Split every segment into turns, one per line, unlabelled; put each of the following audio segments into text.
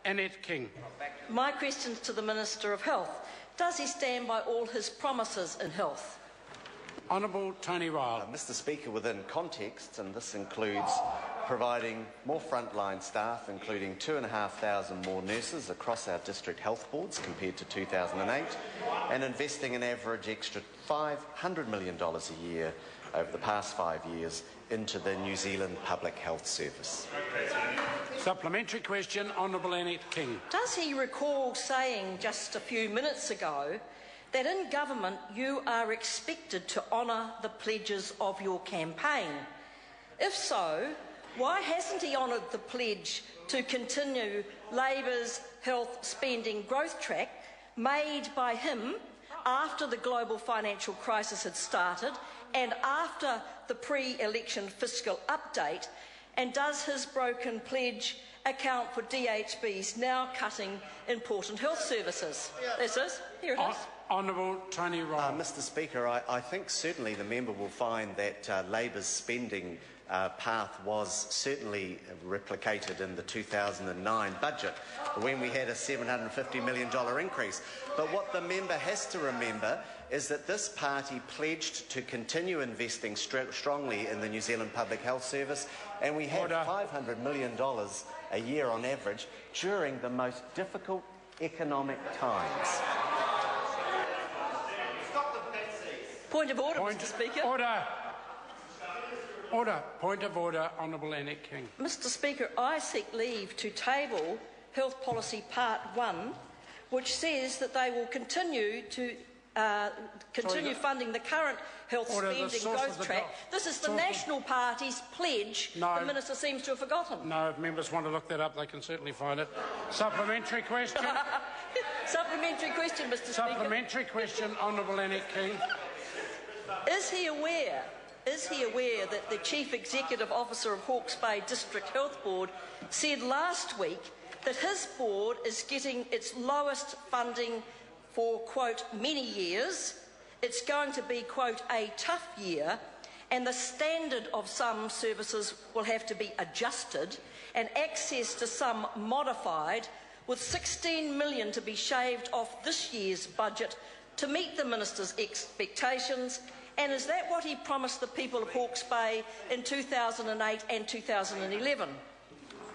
Annette King.
My question is to the Minister of Health. Does he stand by all his promises in health?
Honourable Tony Ryle.
Mr Speaker, within context, and this includes providing more frontline staff, including 2,500 more nurses across our district health boards compared to 2008, and investing an average extra $500 million a year over the past 5 years into the New Zealand Public Health Service.
Supplementary question, Honourable Annette King.
Does he recall saying just a few minutes ago that in government you are expected to honour the pledges of your campaign? If so, why hasn't he honoured the pledge to continue Labour's health spending growth track made by him after the global financial crisis had started and after the pre-election fiscal update? And does his broken pledge account for DHB's now cutting important health services? This is. Here it is.
Honourable Tony Ryle.
Mr Speaker, I think certainly the member will find that Labour's spending path was certainly replicated in the 2009 budget when we had a $750 million increase. But what the member has to remember is that this party pledged to continue investing strongly in the New Zealand Public Health Service, and we had $500 million a year on average during the most difficult economic times.
Point of order, Mr Speaker.
Order. Point of order, Honourable Annette King.
Mr Speaker, I seek leave to table Health Policy Part 1, which says that they will continue funding the current health spending growth track. This is the National Party's pledge. The Minister seems to have forgotten.
No, if members want to look that up, they can certainly find it. Supplementary question.
Supplementary question, Mr Speaker.
Supplementary question, Honourable Annette King.
Is he aware that the Chief Executive Officer of Hawke's Bay District Health Board said last week that his board is getting its lowest funding for, quote, many years? It's going to be, quote, a tough year, and the standard of some services will have to be adjusted and access to some modified, with $16 million to be shaved off this year's budget to meet the Minister's expectations. And is that what he promised the people of Hawke's Bay in 2008 and 2011?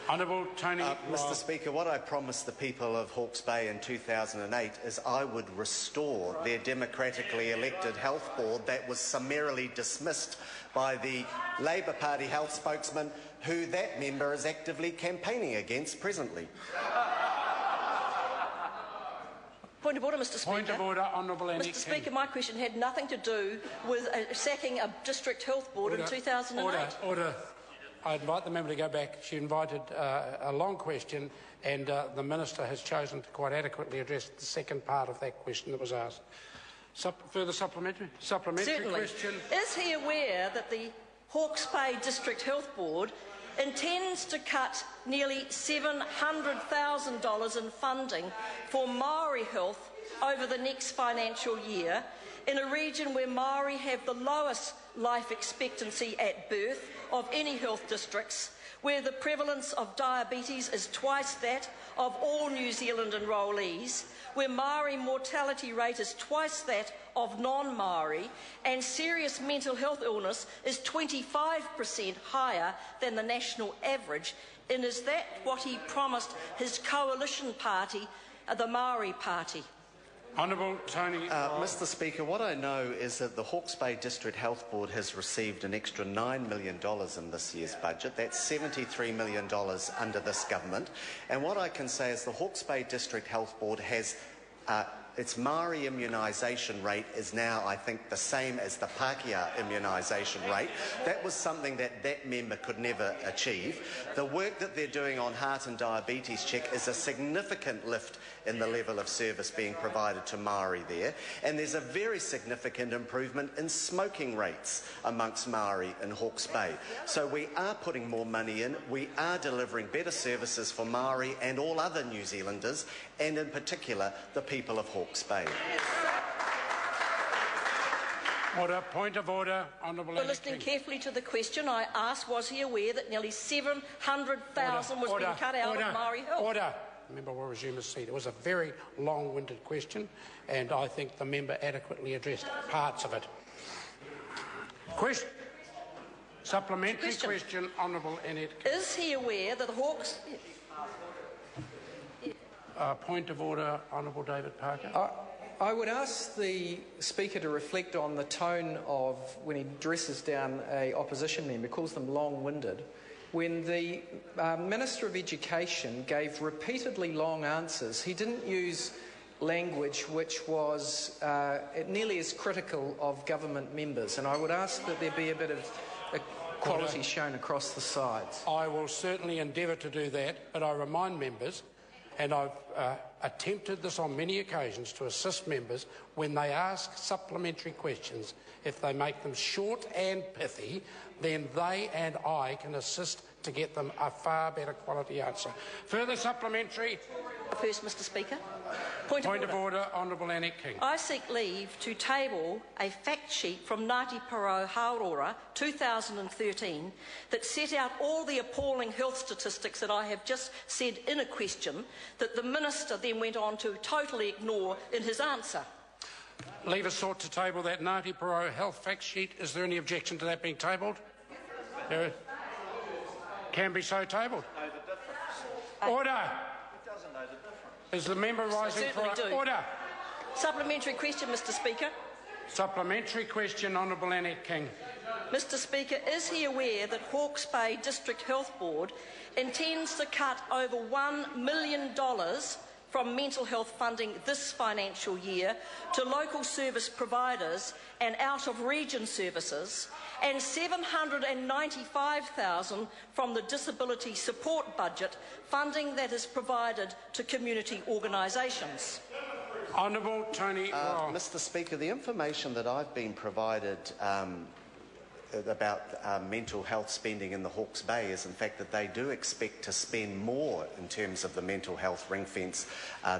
Honourable Tony Ryle.
Mr Speaker, what I promised the people of Hawke's Bay in 2008 is I would restore their democratically elected health board that was summarily dismissed by the Labour Party health spokesman, who that member is actively campaigning against presently.
Point of order, Mr Speaker.
Point of order, Honourable Annette King.
Mr Speaker, my question had nothing to do with sacking a district health board in 2008.
Order. I invite the member to go back. She invited a long question, and the Minister has chosen to quite adequately address the second part of that question that was asked. Further supplementary
Certainly.
question.
Is he aware that the Hawke's Bay District Health Board intends to cut nearly $700,000 in funding for Maori health over the next financial year, in a region where Maori have the lowest life expectancy at birth of any health districts, where the prevalence of diabetes is twice that of all New Zealand enrollees, where Maori mortality rate is twice that of non-Maori, and serious mental health illness is 25% higher than the national average? And is that what he promised his coalition party, the Maori Party?
Honourable Tony Ryle.
Mr Speaker, what I know is that the Hawke's Bay District Health Board has received an extra $9 million in this year's budget. That's $73 million under this government. And what I can say is the Hawke's Bay District Health Board has its Maori immunisation rate is now, I think, the same as the Pākehā immunisation rate. That was something that that member could never achieve. The work that they're doing on heart and diabetes check is a significant lift in the level of service being provided to Maori there. And there's a very significant improvement in smoking rates amongst Maori in Hawke's Bay. So we are putting more money in. We are delivering better services for Maori and all other New Zealanders, and in particular the people of Hawke's Bay.
Order. Point of order. Honourable Annette
Listening
King.
carefully to the question, I asked, was he aware that nearly $700,000 was being cut out of Maori health?
the member will resume his seat. It was a very long-winded question, and I think the member adequately addressed parts of it. Supplementary question, Honourable Annette.
Is he aware that the Hawke's...
Point of order, Honourable David Parker.
I would ask the Speaker to reflect on the tone of when he dresses down an opposition member, calls them long-winded. When the Minister of Education gave repeatedly long answers, he didn't use language which was nearly as critical of government members, and I would ask that there be a bit of equality shown across the sides.
I will certainly endeavour to do that, but I remind members, and I've attempted this on many occasions to assist members when they ask supplementary questions, if they make them short and pithy, then they and I can assist to get them a far better quality answer. Further supplementary.
First, Mr Speaker.
Point of order, Honourable Annette King.
I seek leave to table a fact sheet from Ngāti Porou Haurora 2013 that set out all the appalling health statistics that I have just said in a question that the Minister then went on to totally ignore in his answer.
Leave us sought to table that Ngāti Porou health fact sheet. Is there any objection to that being tabled? There can be so tabled. Order.
It doesn't know the difference.
Is the member rising for order?
Supplementary question, Mr Speaker.
Supplementary question, Honourable Annette King.
Mr Speaker, is he aware that Hawke's Bay District Health Board intends to cut over $1 million from mental health funding this financial year to local service providers and out-of-region services, and $795,000 from the disability support budget, funding that is provided to community organisations?
Honourable Tony Rowe.
Mr Speaker, the information that I've been provided about mental health spending in the Hawke's Bay is in fact that they do expect to spend more in terms of the mental health ring fence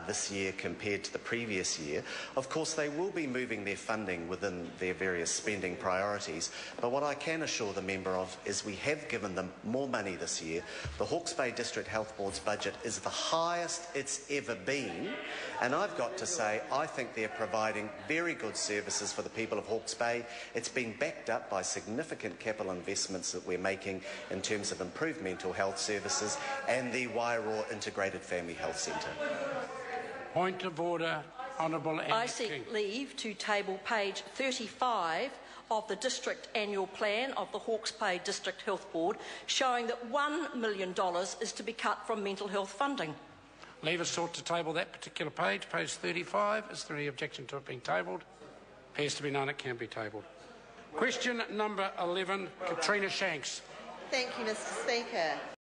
this year compared to the previous year. Of course, they will be moving their funding within their various spending priorities, but what I can assure the member of is we have given them more money this year. The Hawke's Bay District Health Board's budget is the highest it's ever been, and I've got to say I think they're providing very good services for the people of Hawke's Bay. It's been backed up by significant capital investments that we're making in terms of improved mental health services and the Wairoa Integrated Family Health Centre.
Point of order, Honourable Annette
I seek leave to table page 35 of the District Annual Plan of the Hawke's Bay District Health Board, showing that $1 million is to be cut from mental health funding.
Leave us sought to table that particular page, page 35. Is there any objection to it being tabled? Appears to be none. It can be tabled. Question number 11, Katrina Shanks.
Thank you, Mr Speaker.